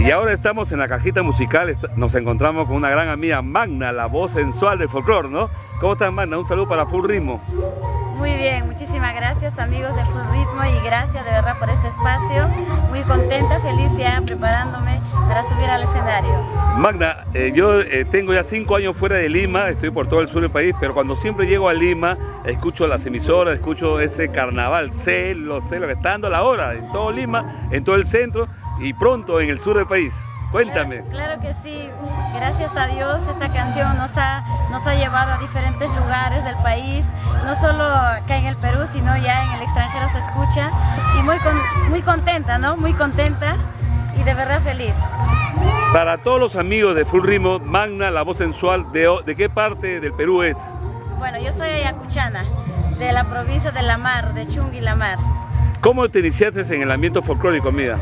Y ahora estamos en la cajita musical, nos encontramos con una gran amiga, Magna, la voz sensual del folclore, ¿no? ¿Cómo estás, Magna? Un saludo para Full Ritmo. Muy bien, muchísimas gracias amigos de Full Ritmo y gracias de verdad por este espacio. Muy contenta, feliz ya preparándome para subir al escenario. Magna, yo tengo ya 5 años fuera de Lima, estoy por todo el sur del país, pero cuando siempre llego a Lima, escucho las emisoras, escucho ese carnaval, sé lo que está dando la hora en todo Lima, en todo el centro y pronto en el sur del país. Cuéntame. Claro que sí, gracias a Dios esta canción nos ha llevado a diferentes lugares del país, no solo acá en el Perú, sino ya en el extranjero se escucha y muy contenta, ¿no? Muy contenta y de verdad feliz. Para todos los amigos de Full Ritmo, Magna, la voz sensual, ¿de qué parte del Perú es? Bueno, yo soy ayacuchana, de la provincia de La Mar, de Chunguilamar. ¿Cómo te iniciaste en el ambiente folclórico, amiga?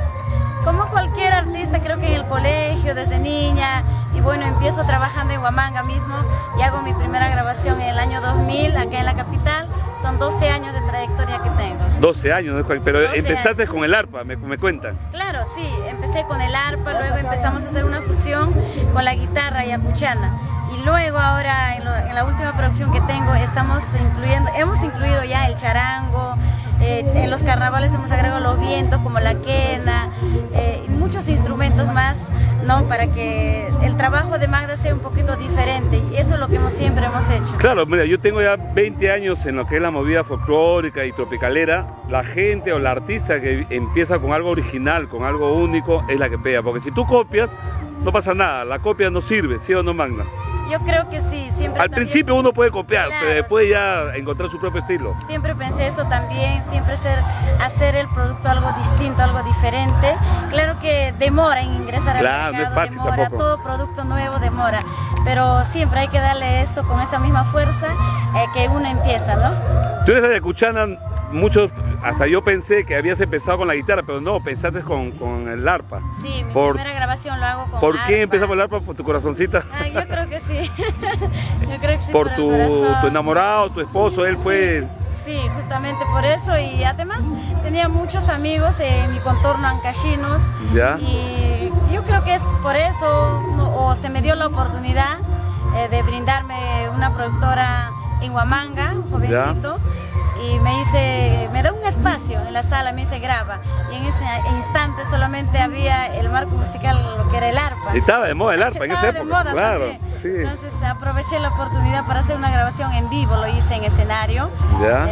Como cualquier artista, creo que en el colegio, desde niña, y bueno, empiezo trabajando en Huamanga mismo y hago mi primera grabación en el año 2000, acá en la capital. Son 12 años de trayectoria que tengo. 12 años, pero 12 empezaste años. Con el arpa, me cuentan. Claro, sí, empecé con el arpa, luego empezamos a hacer una fusión con la guitarra ayacuchana. Y luego ahora, en la última producción que tengo, hemos incluido ya el charango, en los carnavales hemos agregado los vientos como la quena, y muchos instrumentos más, ¿no? Para que el trabajo de Magda sea un poquito diferente y eso es lo que siempre hemos hecho. Claro, mira, yo tengo ya 20 años en lo que es la movida folclórica y tropicalera. La gente o la artista que empieza con algo original, con algo único, es la que pega, porque si tú copias, no pasa nada, la copia no sirve, ¿sí o no, Magna? Yo creo que sí, siempre. Al principio uno puede copiar, claro, pero después ya encontrar su propio estilo. Siempre pensé eso también, siempre hacer el producto algo distinto, algo diferente. Claro que demora en ingresar al mercado, no es fácil demora, tampoco. Todo producto nuevo demora, pero siempre hay que darle eso con esa misma fuerza que uno empieza, ¿no? Tú eres ayacuchana, muchos, hasta yo pensé que habías empezado con la guitarra, pero no, pensaste con el arpa. Sí, mi primera grabación lo hago con ¿Por arpa. qué empezamos el arpa? ¿Por tu corazoncita? Yo creo que sí. Yo creo que sí. Por tu enamorado, tu esposo, él fue... Sí, justamente por eso y además tenía muchos amigos en mi contorno ancachinos. ¿Ya? Y yo creo que es por eso, o se me dio la oportunidad de brindarme una productora en Huamanga, un jovencito. ¿Ya? Y me da un espacio en la sala, me dice graba. Y en ese instante solamente había el marco musical, lo que era el arpa. Y estaba de moda el arpa en esa época. De moda, claro, también. Sí. Entonces aproveché la oportunidad para hacer una grabación en vivo, lo hice en escenario. ¿Ya?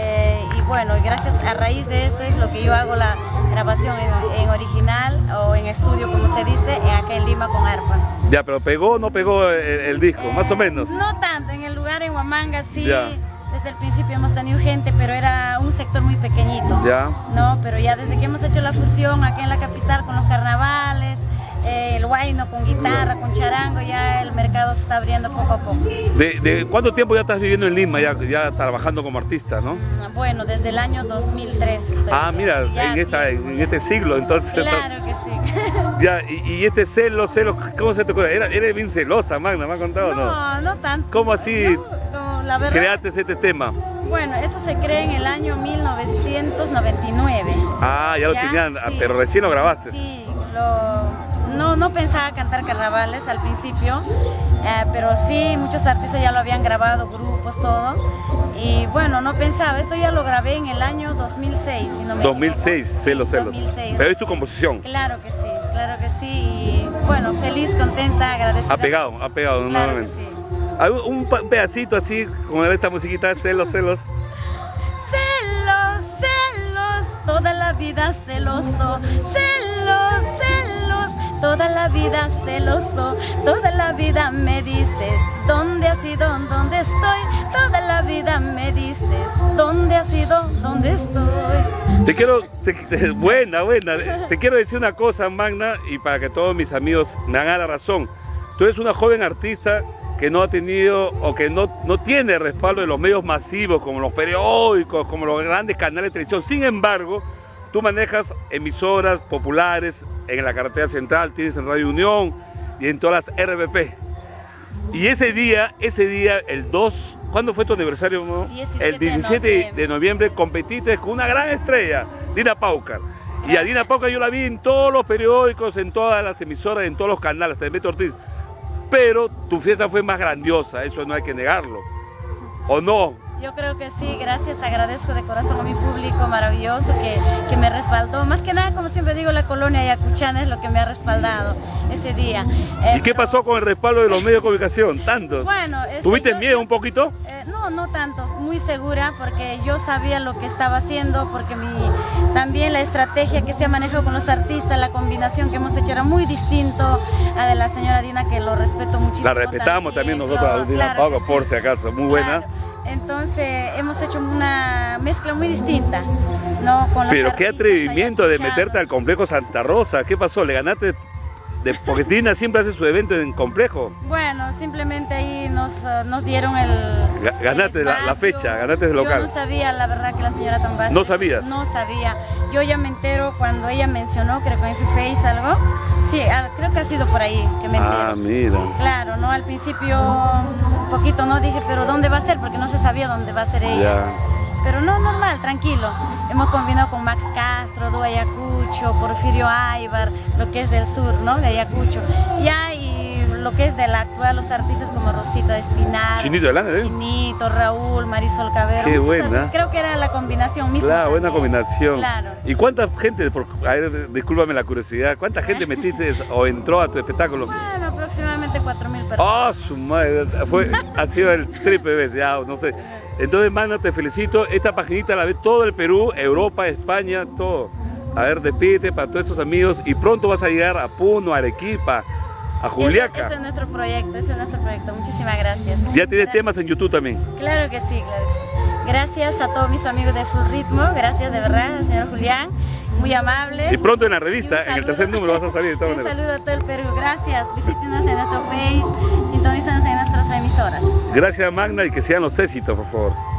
Y bueno, gracias a raíz de eso es lo que yo hago la grabación en original o en estudio, como se dice, acá en Lima con arpa. Ya, pero ¿pegó o no pegó el disco? Más o menos. No tanto, en el lugar en Huamanga sí. Ya. Desde el principio hemos tenido gente, pero era un sector muy pequeñito. Ya. No, pero ya desde que hemos hecho la fusión acá en la capital con los carnavales, el huayno con guitarra, con charango, ya el mercado se está abriendo poco a poco. ¿De cuánto tiempo ya estás viviendo en Lima, ya trabajando como artista, no? Bueno, desde el año 2003 estoy. Mira, en este siglo entonces. Claro que sí. Ya, y este celo, ¿cómo se te ocurre? Eres bien celosa, Magna, ¿me has contado? No tanto. ¿Cómo así la verdad, creaste este tema? Bueno, eso se crea en el año 1999. Ya lo tenían, sí. Pero recién lo grabaste. Sí, no pensaba cantar carnavales al principio, pero sí, muchos artistas ya lo habían grabado, grupos, todo. Y bueno, no pensaba, esto ya lo grabé en el año 2006, si no me 2006, equivoco. celos. 2006, pero es tu composición. Claro que sí. Y bueno, feliz, contenta, agradecida. Ha pegado claro nuevamente. Que sí. Un pedacito así, como esta musiquita, celos. Celos, toda la vida celoso. Celos, toda la vida celoso. Toda la vida me dices, ¿dónde has ido? ¿Dónde estoy? Toda la vida me dices, ¿dónde has ido? ¿Dónde estoy? Buena. Te quiero decir una cosa, Magna, y para que todos mis amigos me hagan la razón. Tú eres una joven artista que no ha tenido o que no tiene el respaldo de los medios masivos como los periódicos, como los grandes canales de televisión. Sin embargo, tú manejas emisoras populares en la carretera central, tienes en Radio Unión y en todas las RPP. Y ese día, el 2, ¿cuándo fue tu aniversario? ¿No? El 17 de noviembre competiste con una gran estrella, Dina Paucar. Y a Dina Pauca yo la vi en todos los periódicos, en todas las emisoras, en todos los canales, hasta en Beto Ortiz. Pero tu fiesta fue más grandiosa, eso no hay que negarlo. ¿O no? Yo creo que sí, gracias, agradezco de corazón a mi público maravilloso que me respaldó. Más que nada, como siempre digo, la colonia ayacuchana es lo que me ha respaldado ese día. ¿Y qué pasó con el respaldo de los medios de comunicación? ¿Tantos? Bueno, ¿Tuviste miedo un poquito? No tantos, muy segura porque yo sabía lo que estaba haciendo, porque también la estrategia que se ha manejado con los artistas, la combinación que hemos hecho era muy distinto a de la señora Dina, que lo respeto muchísimo. La respetamos también nosotros a Dina Pauca, por si acaso, muy buena. Claro. Entonces hemos hecho una mezcla muy distinta, ¿no? Con los Pero qué atrevimiento de meterte al complejo Santa Rosa. ¿Qué pasó? ¿Le ganaste? Porque Dina siempre hace su evento en complejo. Bueno, simplemente ahí nos dieron el Ganaste la fecha, ganaste el local. Yo no sabía, la verdad, que la señora Tambasi. ¿No sabías? No sabía. Yo ya me entero cuando ella mencionó, creo que en su Face algo. Sí, creo que ha sido por ahí que me entero. Ah, mira. Claro, ¿no? Al principio un poquito no dije, pero ¿dónde va a ser? Porque no se sabía dónde va a ser ella. Ya. Pero no, normal, tranquilo. Hemos combinado con Max Castro, Du Ayacucho, Porfirio Aybar, lo que es del sur, ¿no? De Ayacucho. Ya, y lo que es de la actual, los artistas como Rosita de Espinar, Chinito Delante, ¿eh? Chinito, Raúl, Marisol Cabero. Qué buena. Creo que era la combinación misma. Claro, buena también. combinación. Claro. ¿Y cuánta gente, a ver, discúlpame la curiosidad, cuánta gente metiste o entró a tu espectáculo? Bueno, aproximadamente 4.000 personas. ¡Ah, su madre! Ha sido el triple vez, ya, no sé. Entonces, Magna, te felicito. Esta paginita la ve todo el Perú, Europa, España, todo. A ver, despídete para todos estos amigos y pronto vas a llegar a Puno, a Arequipa, a Juliaca. Ese es nuestro proyecto, Muchísimas gracias. ¿Ya tienes temas en YouTube también? Claro que sí, claro que sí. Gracias a todos mis amigos de Full Ritmo, gracias de verdad, señor Julián, muy amable. Y pronto en la revista, en el tercer número vas a salir de todas Un maneras. saludo a todo el Perú, gracias. Visítenos en nuestro Face, sintonízanos en nuestras emisoras. Gracias, Magna, y que sean los éxitos, por favor.